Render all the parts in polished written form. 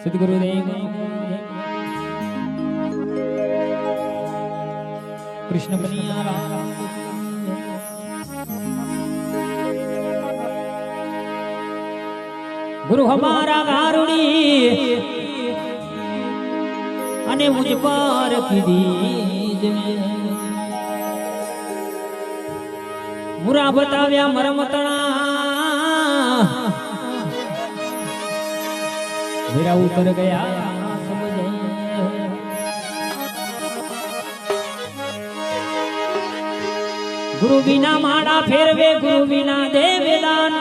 સદગુરુદેવ કૃષ્ણ કનૈયા गुरु हमारा गारुड़ी अने मुझ पर कीधीज मुरा बताव्या मरमतणा मेरा उतर गया समझे गुरु बिना माड़ा फेरवे गुरु बिना दे वेदान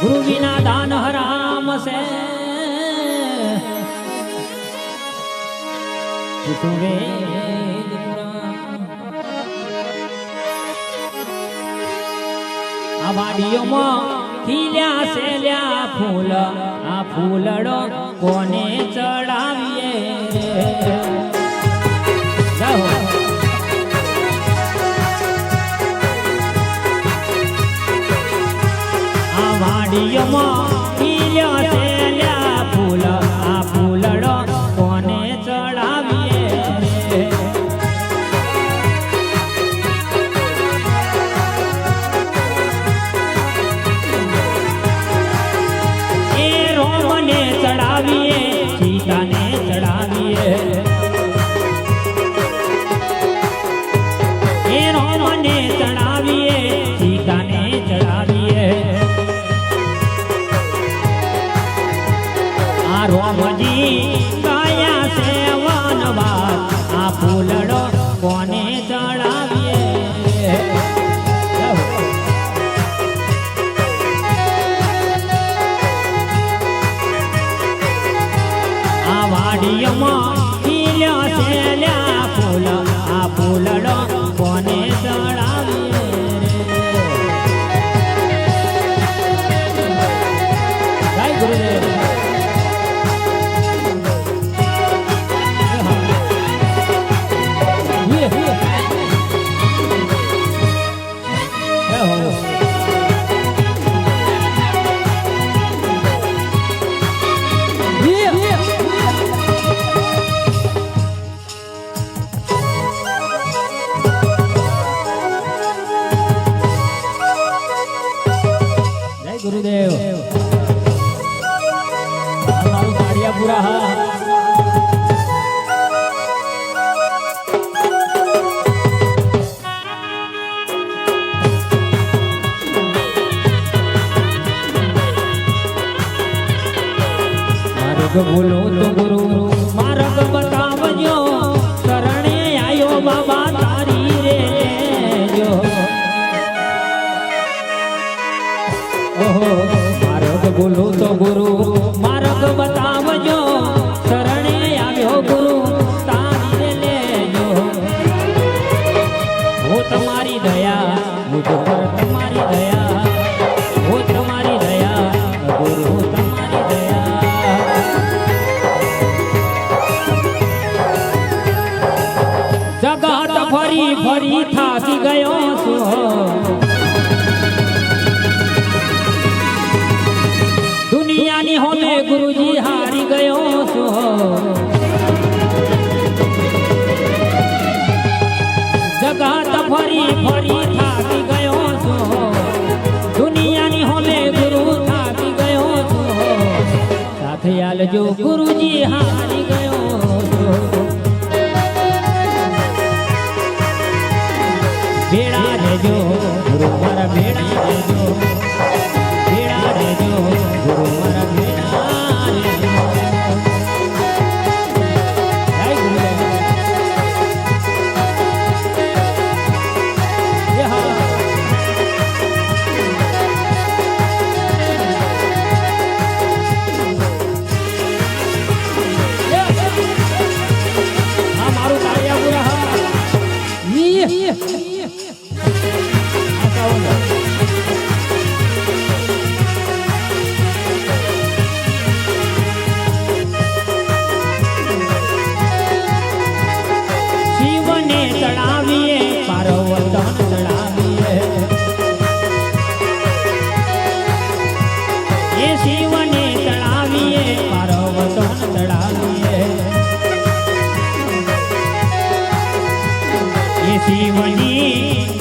गुरु बिना दान हराम से आ वाडियों में खिल्या से ल्या फूल आ फूलड़ो कोने चढ़ाविए जाओ वाडियों में खिल्या से ल्या फूल आ फूलड़ो कोने चढ़ाविए ए रोम ने चढ़ाविए सीता ने चढ़ाविए ए रोम ने चढ़ाविए सीता ने चढ़ाविए रोमजी गाया से वनवास आ फूलड़ो कोने चढ़ाविए आ वाडियों में खिल्या से ल्या फूल आ फूलड़ो कोने चढ़ाविए जय गुरुदेव गुरुदेव हमारू काड़िया पूरा मार्ग बोलो तो गुरु मार्ग बतावजो शरणे आयो बाबा तारी रे जो मार्ग बोलो तो गुरु मार्ग बतावजो शरणे आव्यो गुरु तारी लेजो हो तुम्हारी दया मुझ पर तुम्हारी दया हो तुम्हारी दया गुरु तुम्हारी दया जगत फरी फरी थाकी गयो सो दुनियानी होमे गुरुजी हारी गयो सो जगत फरी फरी थाकी गयो सो दुनियानी होमे गुरु थाकी गयो सो साथे आलजो गुरुजी हारी गयो सो बेड़ा लेजो गुरु मारा बेड़ा लेजो बेड़ा लेजो गुरु मारा बेड़ा लेजो जय गुरुदेव मारू ताड़िया पूरा એ શિવને તળાવીએ પાર્વતન તળાવીએ એ શિવની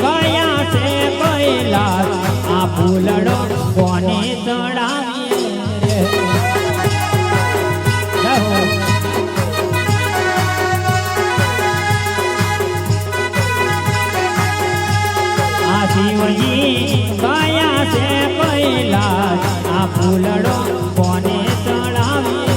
ગયા છે કૈલાસ આ ફૂલડો કોને ચડાવીએ આ શિવજી ગયા છે કૈલાસ આ ફૂલડો કોને ચડાવીએ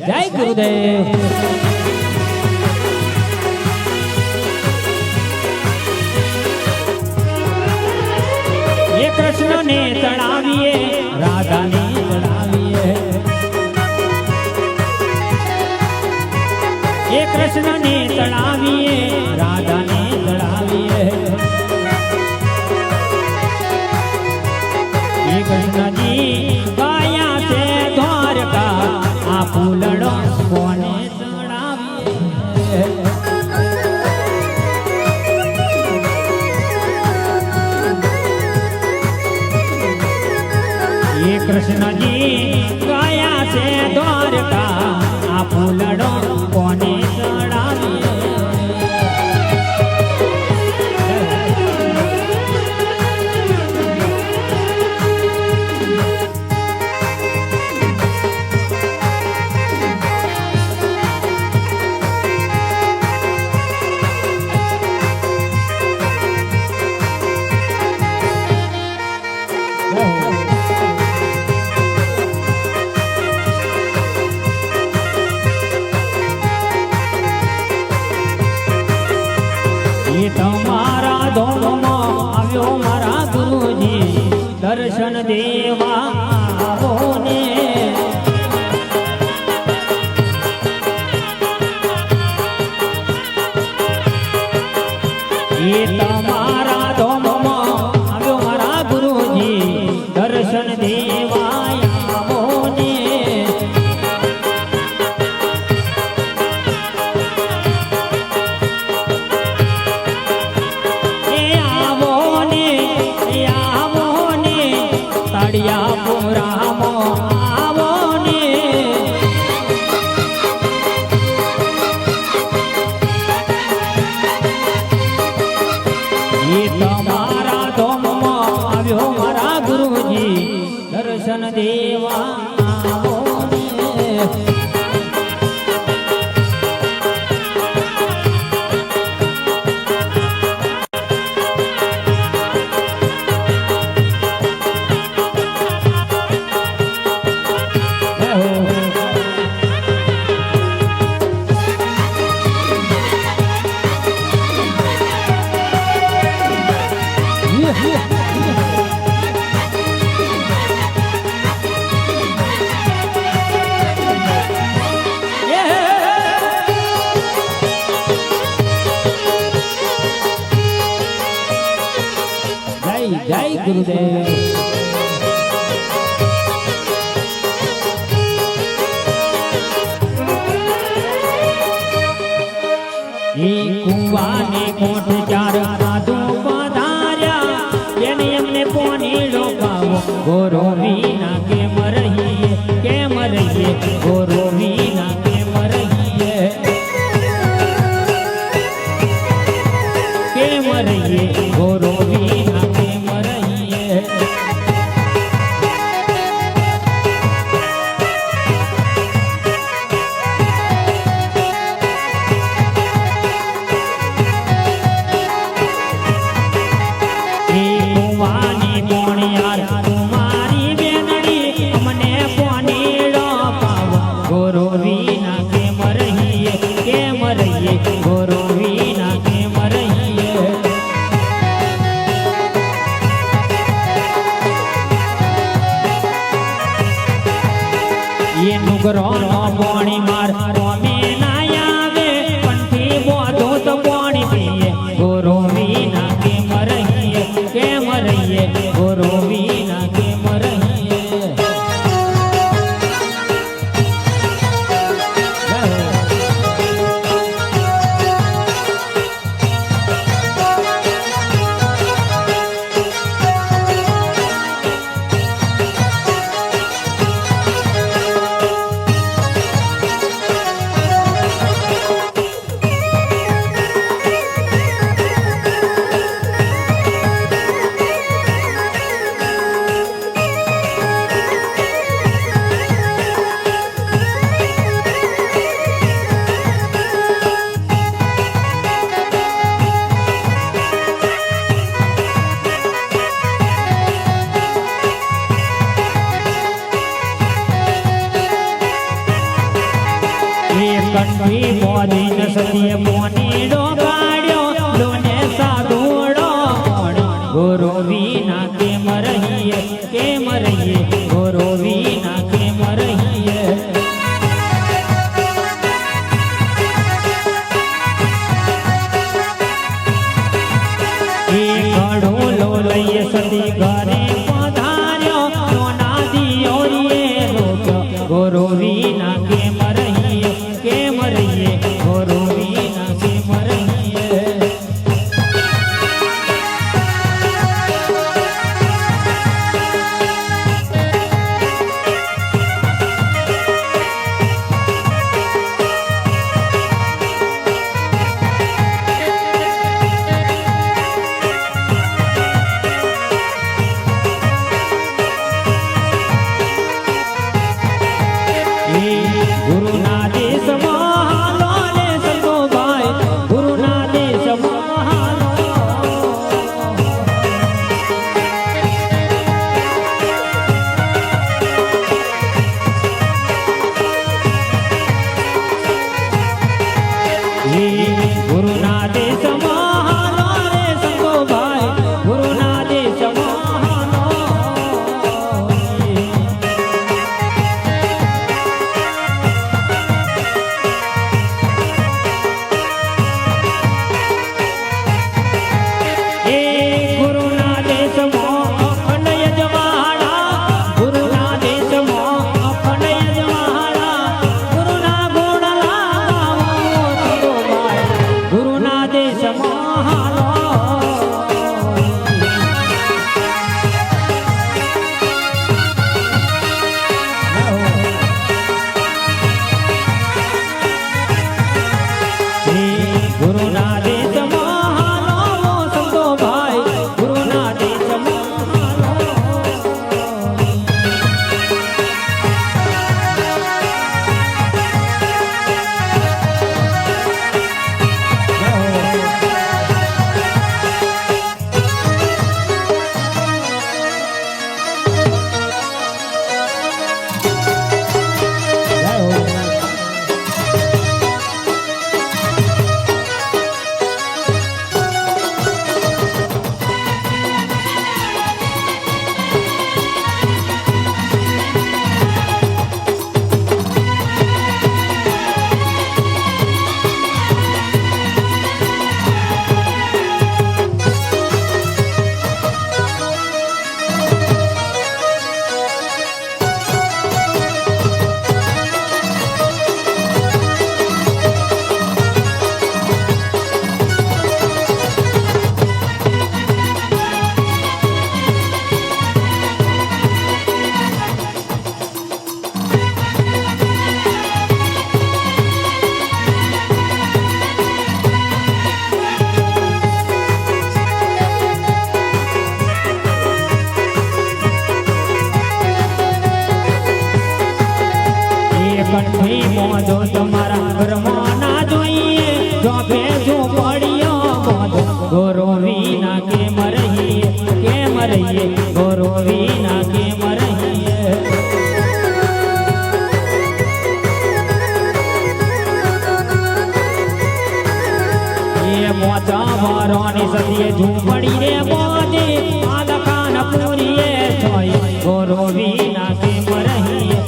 જય ગુરુદેવ એ કૃષ્ણને ચડાવીએ રાધાને ચડાવીએ એ કૃષ્ણને ચડાવીએ રાધાને ચડાવીએ એ કૃષ્ણજી ગયા છે દ્વારકા આ ફૂલડો કોને ચડાવીએ એ કૃષ્ણજી ગયા છે દ્વારકા આ ફૂલડો કોને ચડાવીએ તમારા ધોમમાં આવ્યો મારા ગુરુજી દર્શન દેવા આવો ને એ તમારા ધોમમાં આવ્યો મારા ગુરુજી દર્શન દેવા આવો ને તમારા ધોમમાં આવ્યો મારા ગુરુજી દર્શન દેવા આવો જય ગુરુદેવ કુવાને કોઠ ચાર સાધુ પધાર્યા એને એમને પોની લોકાવો ગોરો વિના કેમ રહીએ ગોરો વિના કેમ રહીએ ગોરો વિના કેમ રહીએ કુવાની મોણિયાર ઘૂઘરો નો પોણી માર અમે ના આવે કંઠી બોધો તો પોણી પીએ ગુરુ વિના કેમ રહીએ ગુરુ વિના કેમ રહીએ કંઠી મોદી ન સદીએ મોની ડોગાડ્યો લોને સાધુડો ગુરુ વિના કેમ રહીએ ગુરુ વિના કેમ રહીએ ઘડું લો લઈએ સદી ઘરે પધાર્યો લોના દિયોરીએ રોક્યો ગુરુ વિના કેમ રહીએ ગુરુ વિના કેમ રહીએ ગુરુના દેશમાં લોને સંતો ભાઈ ગુરુના દેશમાં ગુરુના દેશમાં લોને સંતો ભાઈ ગુરુના દેશમાં કંઠી મોજો તમારા ઘરમાં ના જોઈએ જો ભેજો પડ્યો મોજો ગુરુ વિના કેમ રહીએ ગુરુ વિના કેમ રહીએ એ મોજા મારોની સદીએ ઝૂંપડી રે મોજે આ દખાન પૂરીએ થોય ગુરુ વિના કેમ રહીએ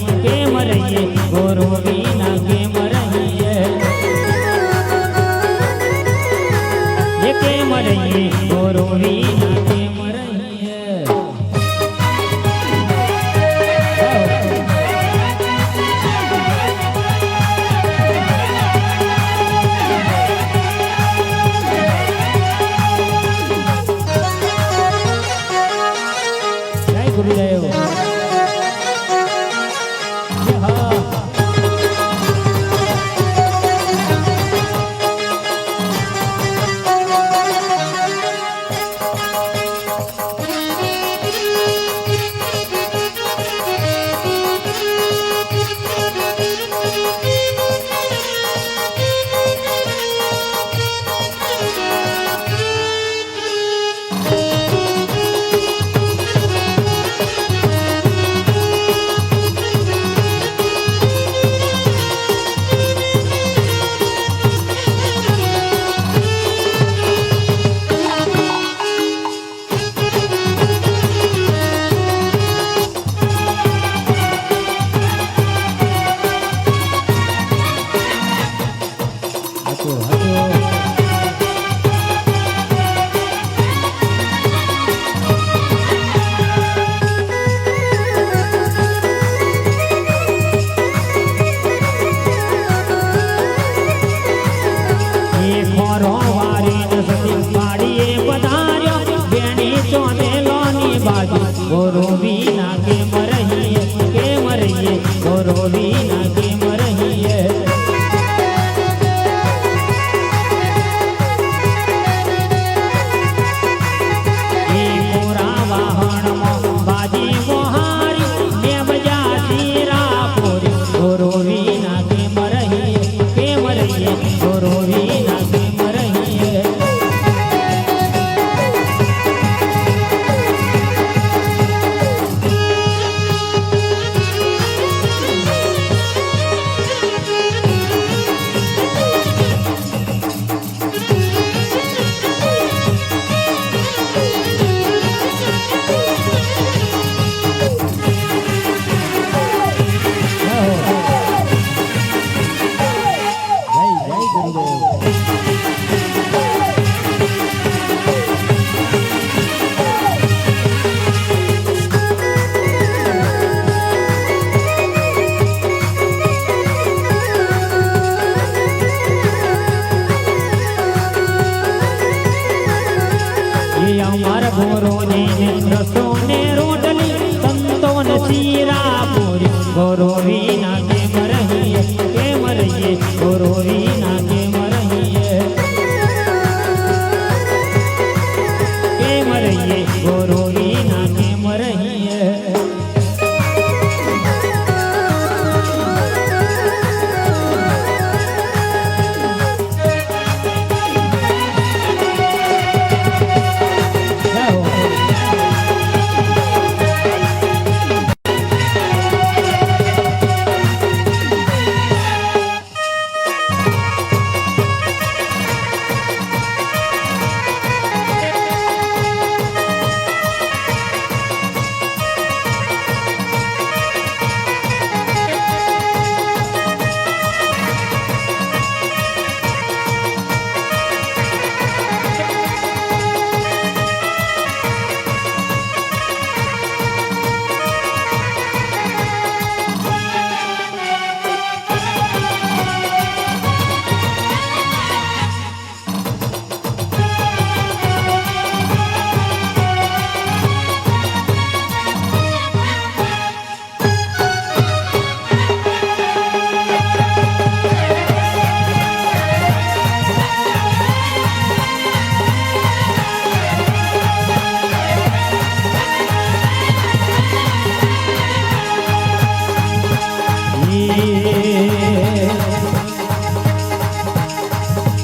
ગુરુદેવ હા गोरोवीना के मरहिए गोरोवीना के मरहिए ए पूरा वाहन बाजी मोहारी ने बजा तीरा पूरी गोरोवीना के मरहिए गोरोवीना के मरहिए अमर गोरो ने रसो ने रोटली संतो ने सीरा पूरी गोरोवीना के मरहिए गोरोवीना के मरहिए गोरोवीना के मरहिए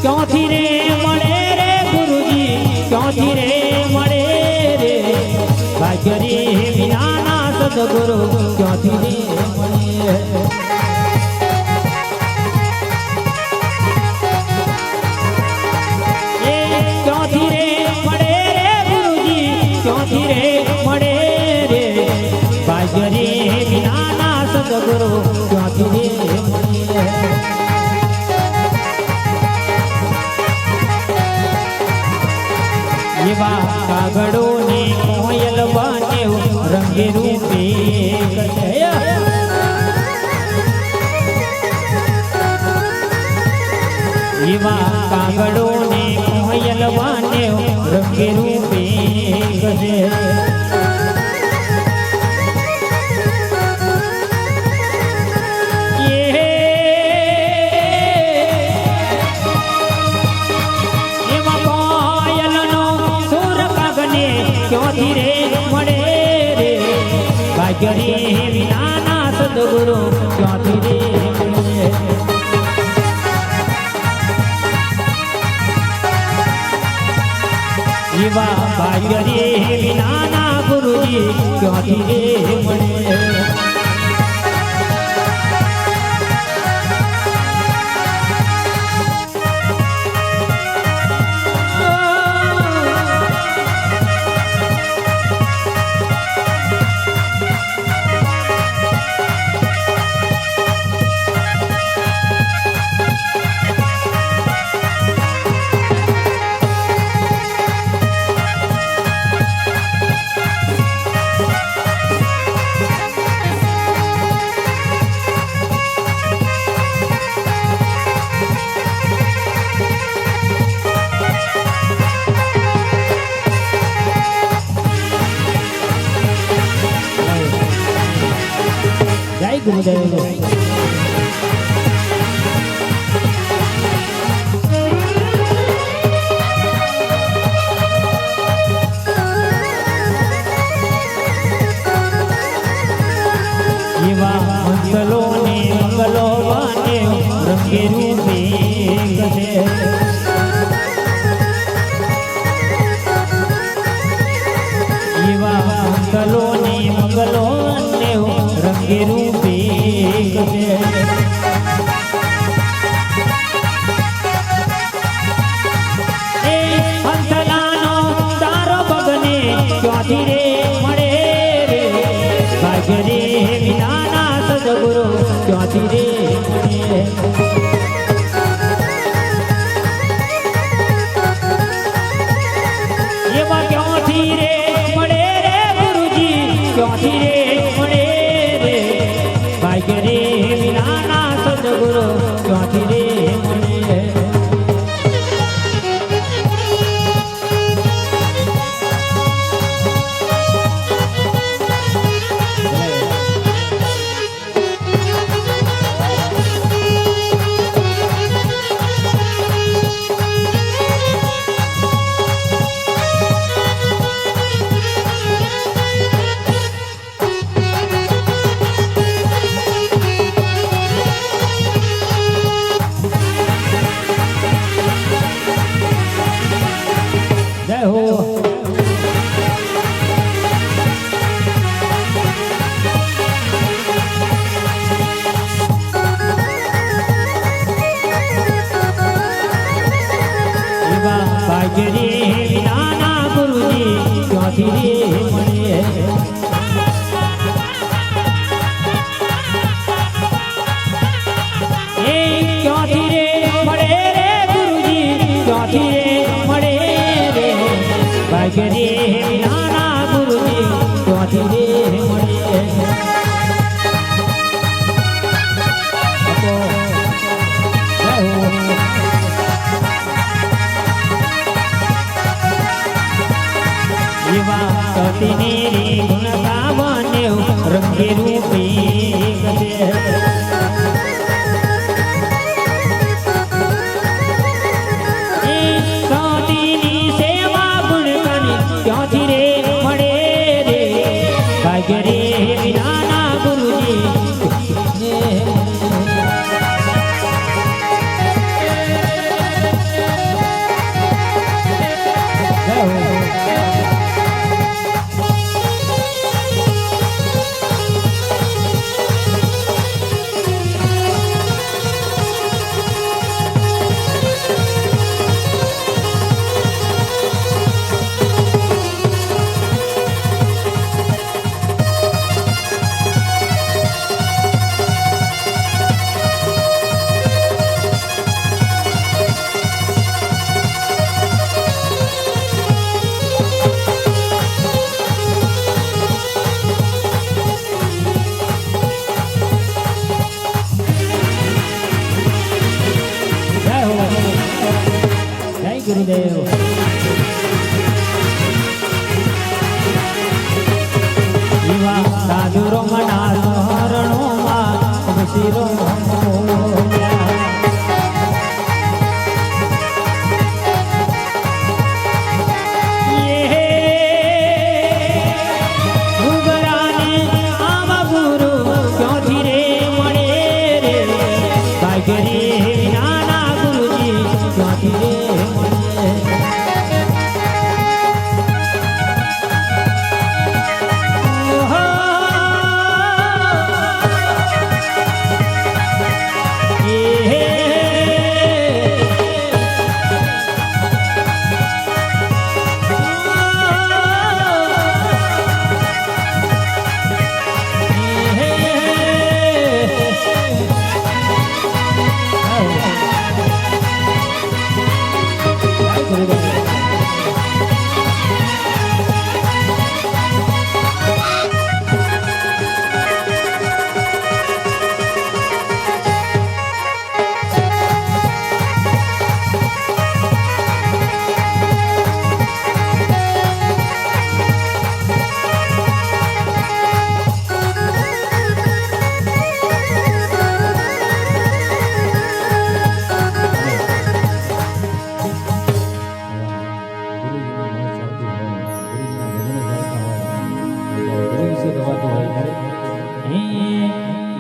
क्योंथी रे मळे रे गुरुजी क्योंथी रे मळे रे भाग्य रे विनाना सद्गुरु क्योंथी रे मळे क्योंथी रे मळे रे गुरुजी क्योंथी रे मळे रे भाग्य रे विनाना सद्गुरु क्योंथी रे मळे कागड़ो ने कोयल बने रंगे रूपे कागड़ो ने कोयल बने रंगे रूपे ભાગ્ય રે વિનાના સદગુરુ ક્યાંથી રે મળે એવા ભાગ્ય રે વિનાના ગુરુજી ક્યાંથી રે મળે ગુરુદેવ એવા મંગલો ને મંગલો વાને રંગે રૂપે ગજે એવા મંગલો ને મંગલો ને રંગે રૂપે ગજે એ હંસલાનો તારો ભગને ક્યાંથી રે મળે રે ભાગ્ય રે વિનાના સદગુરુ ક્યાંથી રે મળે એવા ક્યાંથી રે મળે રે ગુરુજી ક્યાંથી રે મળે રે ભાગ્ય રે વિનાના સદગુરુ ક્યાંથી રે મળે જય હો એવા ભાગ્ય રે વિનાના ગુરુજી ક્યાંથી રે મળે એ ક્યાંથી રે મળે રે ગુરુજી ક્યાંથી રે મળે રે ભાગ્ય રે વિનાના ગુરુજી ક્યાંથી રે મળે આપો જય હો એવા સતીને રે ગુણ ગાવાને રંગે રૂપે ગજે એ સતીની સેવા ગુણ ગાની ક્યાંથી રે મળે રે ભાગ્ય રે વિનાના ગુરુજી જય હો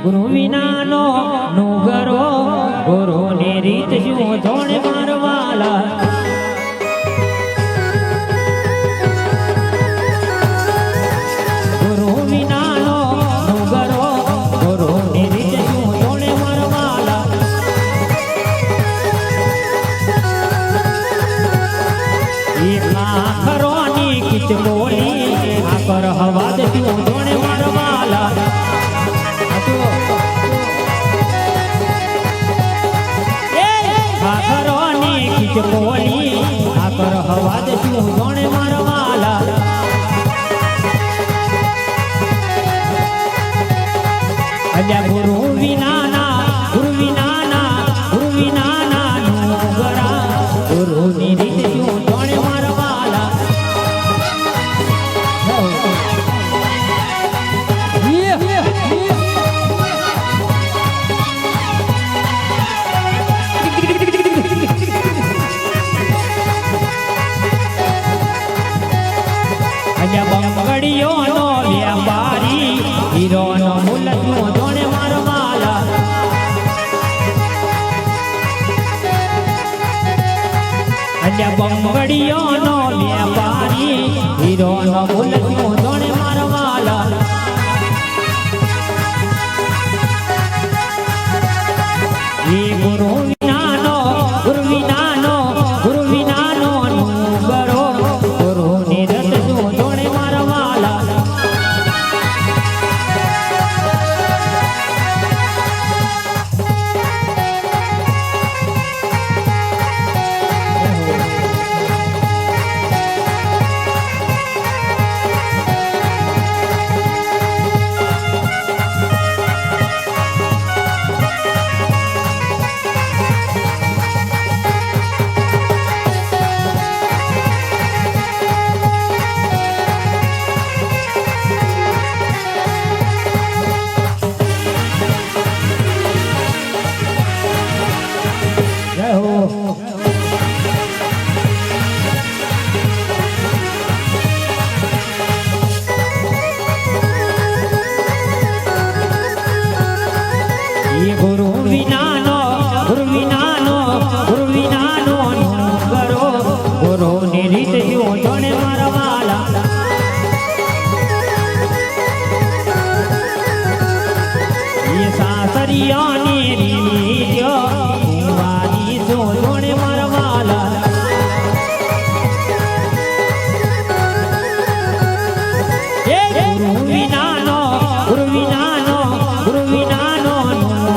ગુરુ વિનાનો નુગરો ગુરુની રીત શું જોણે મારવાલા ગુરુ વિનાનો નુગરો ગુરુની રીત શું જોણે મારવાલા આખરોની કિચ બોલી આકર હવા દે શું જોણે મારવાલા આખરોની કિચ બોલી આકર હવા દે શું જોણે મારવાલા અલ્યા ગુરુ વિનાના નુગરા ગુરુની રીત શું જોણે મારવાલા બંગડીઓનો વ્યાપારી હીરોનો મુલક નું જોણે મારવાલા બંગડીઓનો વ્યાપારી હીરોનો મુલક નું જોણે મારવાલા એ ગુરુ વિનાનો નુગરો ગુરુની રત શું જોણે મારવાલા ગુરુ વિનાનો નુગરો ગુરુની રીત શું જોણે મારવાલા એ સાસરિયાની રીત કુંવારી શું જોણે મારવાલા એ ગુરુ વિનાનો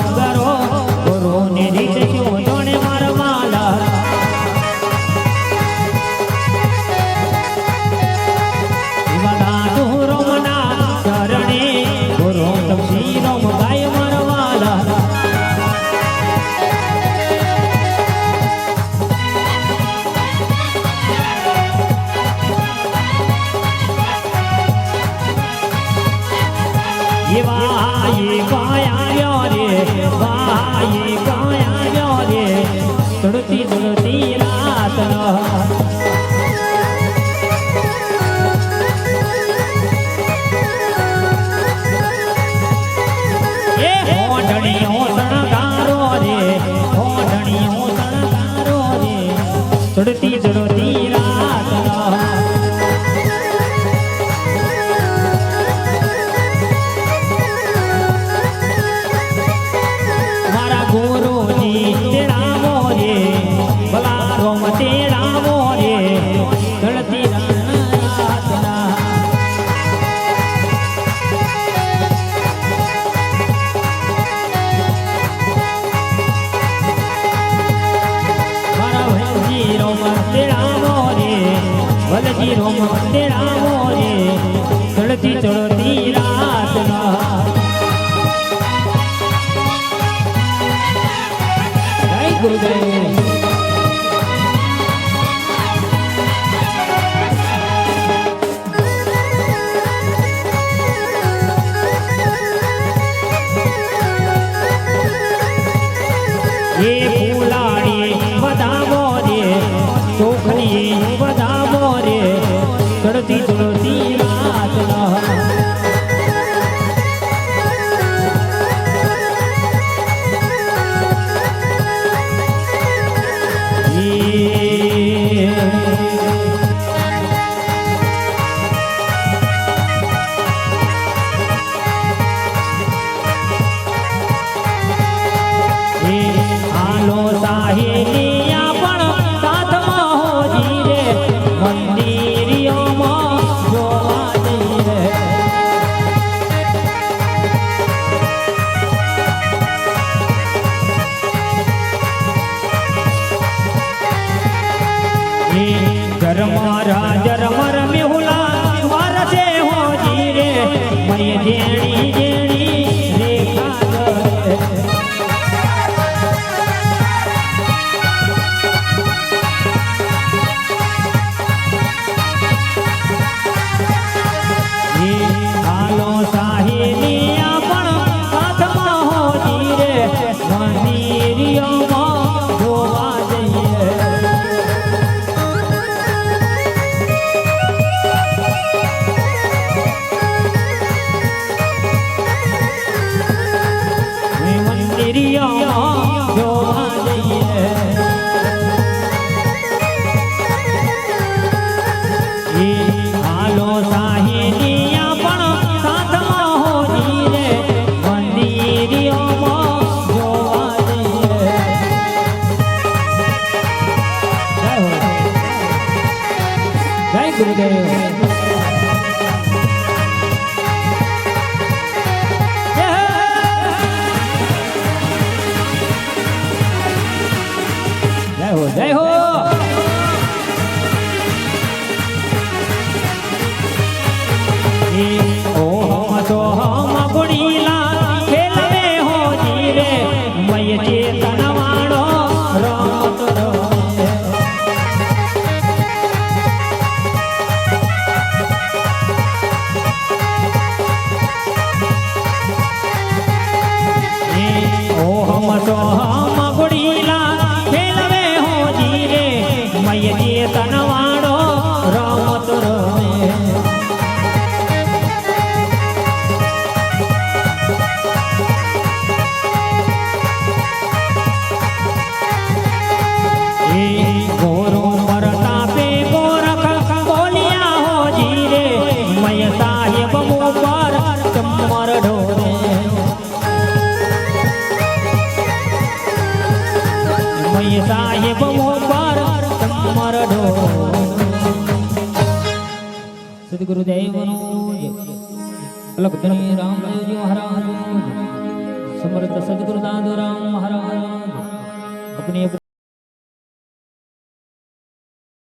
નુગરો ગુરુની રીત શું જોણે મારવાલા બધા રોમના શરણે ગુરુ તપસી રોમ ગાય મારવાલા ચડતી ચડતી રાત ચડતી ચડતી રાત મારા ગુરુજી તેરા મોરે ભલા રોમ તેરા મોરે ચડતી રાતના મારા ભૈજી રોમ તેરા મોરે ભલજી રોમ તેરા મોરે ચડતી ચડતી રાતના ગુરુદેવ એ ફૂલાડી વધાવો રે ચોખની વધાવો રે ચડતી ચડતી રાત સાહેલિયા પણ સાથમાં હોજી રે મંદિરિયોમાં જોવા જઈએ મંદિરિયોમાં જોવા જઈએ હાલો સાહેલિયા પણ સાથમાં હોજી રે મંદિરિયોમાં જોવા જઈએ જય હો જય ગુરુદેવ જય હો ઓમ સોહમ ગુણીલા ખેલવે હોજી રે મય ચેતન વાળો રમત રમે ઓમ સોહમ ગુણીલા ખેલવે હોજી રે મય ચેતન વાળો રમત રમે गोरो परतापे गोरख बोलिया होजी रे मय साहेब मुपर चम्मर ढोरे मय साहेब मुपर चम्मर ढोरे सद्गुरुदेव अलगधनी रामदेवजी महाराज समर्थ सद्गुरुदास राम महाराज अपने